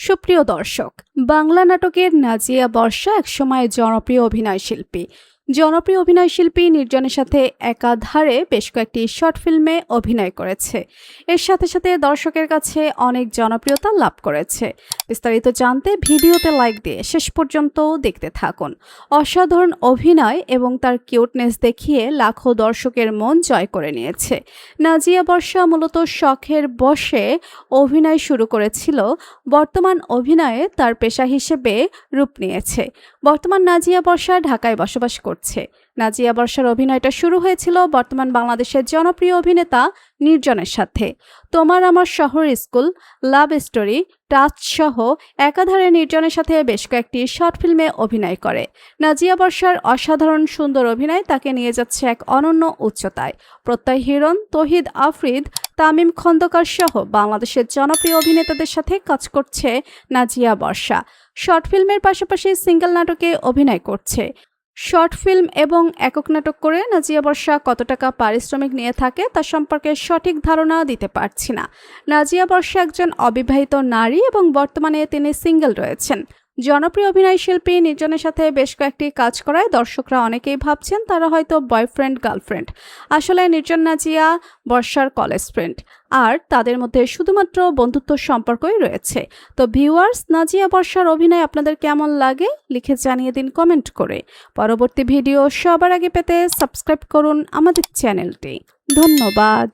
সুপ্রিয় দর্শক, বাংলা নাটকের নাজিয়া বর্ষা একসময় জনপ্রিয় অভিনয়শিল্পী নির্জনের সাথে একাধারে বেশ কয়েকটি শর্ট ফিল্মে অভিনয় করেছে। এর সাথে সাথে দর্শকের কাছে অনেক জনপ্রিয়তা লাভ করেছে। বিস্তারিত জানতে ভিডিওতে লাইক দিয়ে শেষ পর্যন্ত দেখতে থাকুন। অসাধারণ অভিনয় এবং তার কিউটনেস দেখিয়ে লাখো দর্শকের মন জয় করে নিয়েছে। নাজিয়া বর্ষা মূলত শখের বশে অভিনয় শুরু করেছিল, বর্তমান অভিনয়ে তার পেশা হিসেবে রূপ নিয়েছে। বর্তমান নাজিয়া বর্ষা ঢাকায় বসবাস করছে। নাজিয়া বর্ষার অভিনয়টা শুরু হয়েছিল বর্তমান বাংলাদেশের জনপ্রিয় অভিনেতা নির্জনের সাথে। তোমার আমার শহর স্কুল, লাভ স্টোরি, টাচ সহ একাধারে নির্জনের সাথে বেশ কয়েকটি শর্ট ফিল্মে অভিনয় করে। নাজিয়া বর্ষার অসাধারণ সুন্দর অভিনয় তাকে নিয়ে যাচ্ছে এক অনন্য উচ্চতায়। প্রত্যয় হিরণ, তৌহিদ আফ্রিদ, তামিম খন্দকার সহ বাংলাদেশের জনপ্রিয় অভিনেতাদের সাথে কাজ করছে নাজিয়া বর্ষা। শর্ট ফিল্মের পাশাপাশি সিঙ্গেল নাটকে অভিনয় করছে। শর্ট ফিল্ম এবং একক নাটক করে নাজিয়া বর্ষা কত টাকা পারিশ্রমিক নিয়ে থাকে তা সম্পর্কে সঠিক ধারণা দিতে পারছি না। নাজিয়া বর্ষা একজন অবিবাহিত নারী এবং বর্তমানে তিনি সিঙ্গেল রয়েছেন। জনপ্রিয় অভিনয়শিল্পী নির্জনের সাথে বেশ কয়েকটি কাজ করায় দর্শকরা অনেকেই ভাবছেন তারা হয়তো বয়ফ্রেন্ড গার্লফ্রেন্ড। আসলে নির্জন নাজিয়া বর্ষার কলেজ ফ্রেন্ড, আর তাদের মধ্যে শুধুমাত্র বন্ধুত্ব সম্পর্কই রয়েছে। তো ভিউয়ার্স, নাজিয়া বর্ষার অভিনয় আপনাদের কেমন লাগে লিখে জানিয়ে দিন কমেন্ট করে। পরবর্তী ভিডিও সবার আগে পেতে সাবস্ক্রাইব করুন আমাদের চ্যানেলটি। ধন্যবাদ।